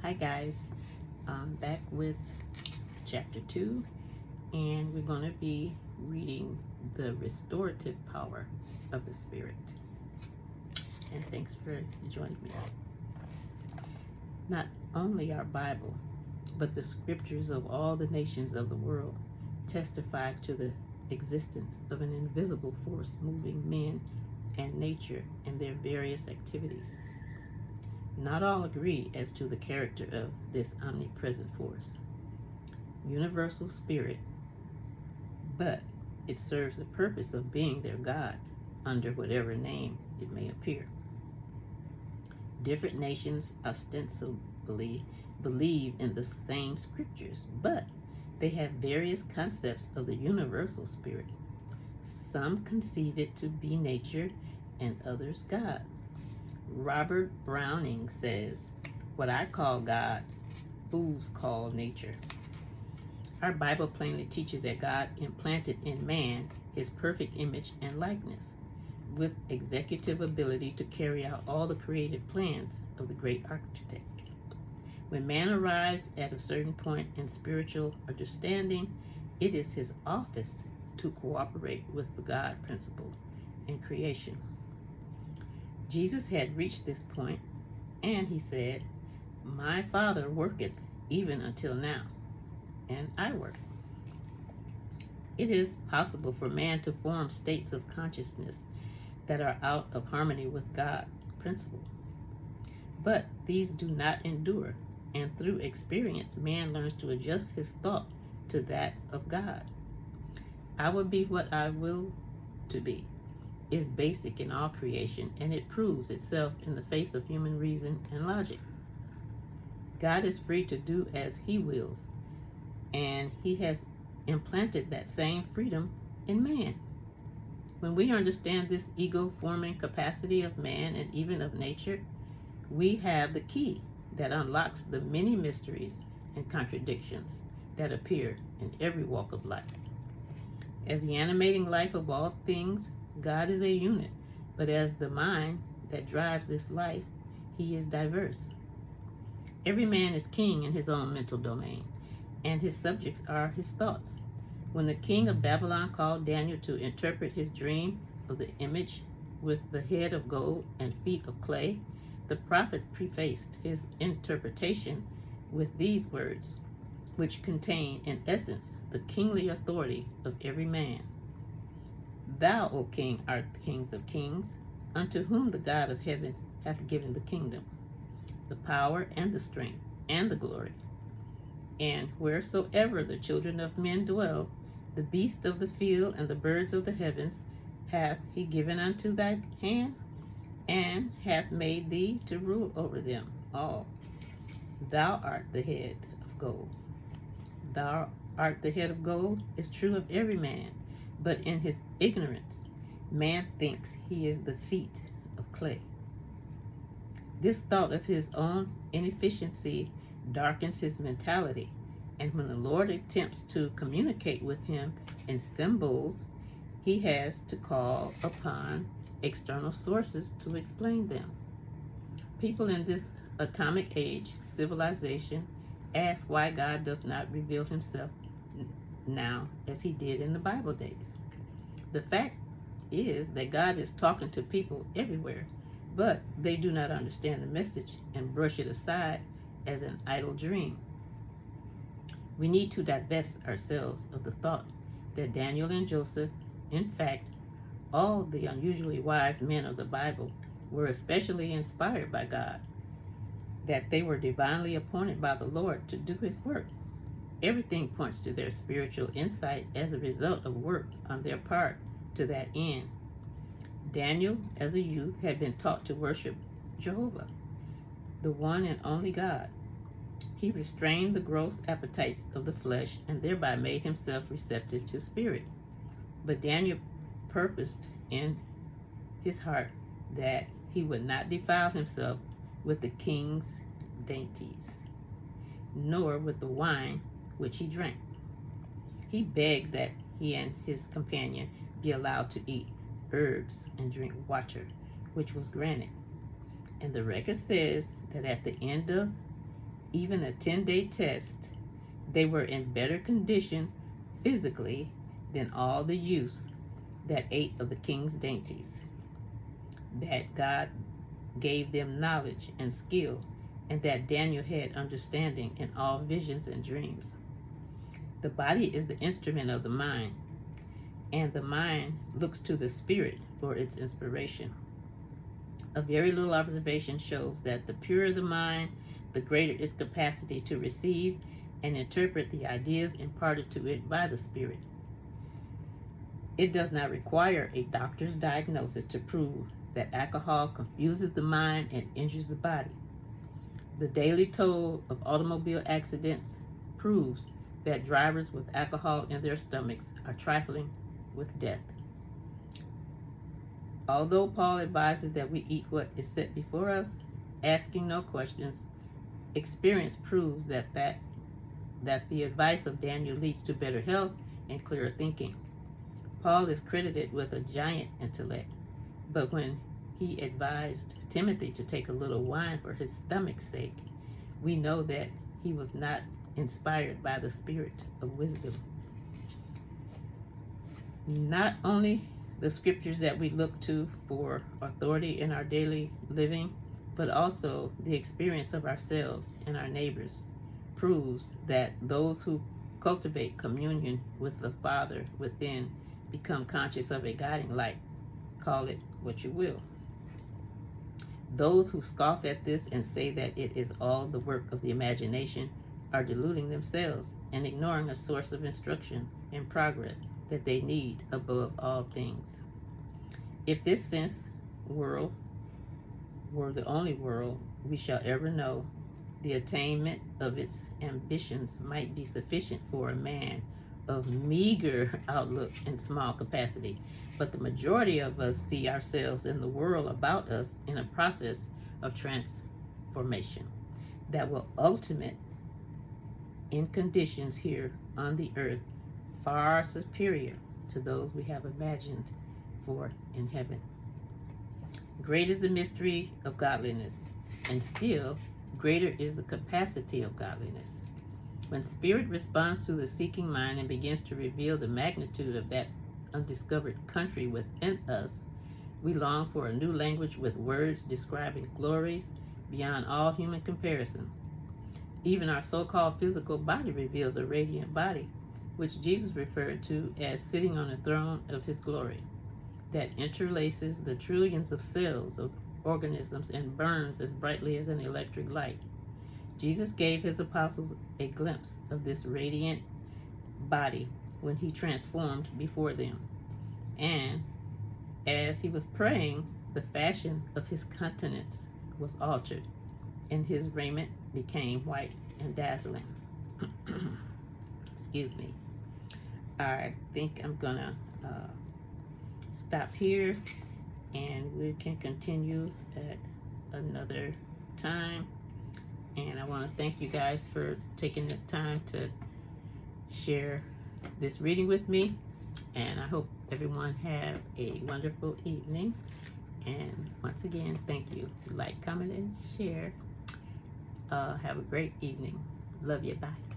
Hi guys, I'm back with chapter 2, and we're going to be reading the restorative power of the Spirit. And thanks for joining me. Not only our Bible, but the scriptures of all the nations of the world testify to the existence of an invisible force moving men and nature and their various activities. Not all agree as to the character of this omnipresent force, universal spirit, but it serves the purpose of being their God under whatever name it may appear. Different nations ostensibly believe in the same scriptures, but they have various concepts of the universal spirit. Some conceive it to be nature and others God. Robert Browning says, "What I call God, fools call nature." Our Bible plainly teaches that God implanted in man his perfect image and likeness, with executive ability to carry out all the creative plans of the great architect. When man arrives at a certain point in spiritual understanding, it is his office to cooperate with the God principle in creation. Jesus had reached this point, and he said, "My Father worketh even until now, and I work." It is possible for man to form states of consciousness that are out of harmony with God principle, but these do not endure, and through experience man learns to adjust his thought to that of God. "I will be what I will to be" is basic in all creation, and it proves itself in the face of human reason and logic. God is free to do as he wills, and he has implanted that same freedom in man. When we understand this ego-forming capacity of man and even of nature, we have the key that unlocks the many mysteries and contradictions that appear in every walk of life. As the animating life of all things, God is a unit, but as the mind that drives this life, he is diverse. Every man is king in his own mental domain, and his subjects are his thoughts. When the king of Babylon called Daniel to interpret his dream of the image with the head of gold and feet of clay, the prophet prefaced his interpretation with these words, which contain, in essence, the kingly authority of every man. "Thou, O king, art the kings of kings, unto whom the God of heaven hath given the kingdom, the power, and the strength, and the glory. And wheresoever the children of men dwell, the beasts of the field and the birds of the heavens hath he given unto thy hand, and hath made thee to rule over them all. Thou art the head of gold." "Thou art the head of gold" is true of every man, but in his ignorance, man thinks he is the feet of clay. This thought of his own inefficiency darkens his mentality, and when the Lord attempts to communicate with him in symbols, he has to call upon external sources to explain them. People in this atomic age civilization ask why God does not reveal himself now as he did in the Bible days. The fact is that God is talking to people everywhere, but they do not understand the message and brush it aside as an idle dream. We need to divest ourselves of the thought that Daniel and Joseph, in fact, all the unusually wise men of the Bible, were especially inspired by God, that they were divinely appointed by the Lord to do his work. Everything points to their spiritual insight as a result of work on their part to that end. Daniel, as a youth, had been taught to worship Jehovah, the one and only God. He restrained the gross appetites of the flesh and thereby made himself receptive to spirit. But Daniel purposed in his heart that he would not defile himself with the king's dainties, nor with the wine which he drank. He begged that he and his companion be allowed to eat herbs and drink water, which was granted. And the record says that at the end of even a 10-day test, they were in better condition physically than all the youths that ate of the king's dainties. That God gave them knowledge and skill, and that Daniel had understanding in all visions and dreams. The body is the instrument of the mind, and the mind looks to the spirit for its inspiration. A very little observation shows that the purer the mind, the greater its capacity to receive and interpret the ideas imparted to it by the spirit. It does not require a doctor's diagnosis to prove that alcohol confuses the mind and injures the body. The daily toll of automobile accidents proves that drivers with alcohol in their stomachs are trifling with death. Although Paul advises that we eat what is set before us, asking no questions, experience proves that the advice of Daniel leads to better health and clearer thinking. Paul is credited with a giant intellect, but when he advised Timothy to take a little wine for his stomach's sake, we know that he was not inspired by the spirit of wisdom. Not only the scriptures that we look to for authority in our daily living, but also the experience of ourselves and our neighbors proves that those who cultivate communion with the Father within become conscious of a guiding light. Call it what you will. Those who scoff at this and say that it is all the work of the imagination are deluding themselves and ignoring a source of instruction and progress that they need above all things. If this sense world were the only world we shall ever know, the attainment of its ambitions might be sufficient for a man of meager outlook and small capacity. But the majority of us see ourselves in the world about us in a process of transformation that will ultimate in conditions here on the earth far superior to those we have imagined for in heaven. Great is the mystery of godliness, and still greater is the capacity of godliness. When spirit responds to the seeking mind and begins to reveal the magnitude of that undiscovered country within us, we long for a new language with words describing glories beyond all human comparison. Even our so-called physical body reveals a radiant body, which Jesus referred to as sitting on the throne of his glory, that interlaces the trillions of cells of organisms and burns as brightly as an electric light. Jesus gave his apostles a glimpse of this radiant body when he transformed before them. And as he was praying, the fashion of his countenance was altered, and his raiment became white and dazzling. Excuse me. I think I'm gonna stop here, and we can continue at another time. And I want to thank you guys for taking the time to share this reading with me. And I hope everyone have a wonderful evening. And once again, thank you. Like, comment, and share. Have a great evening. Love you. Bye.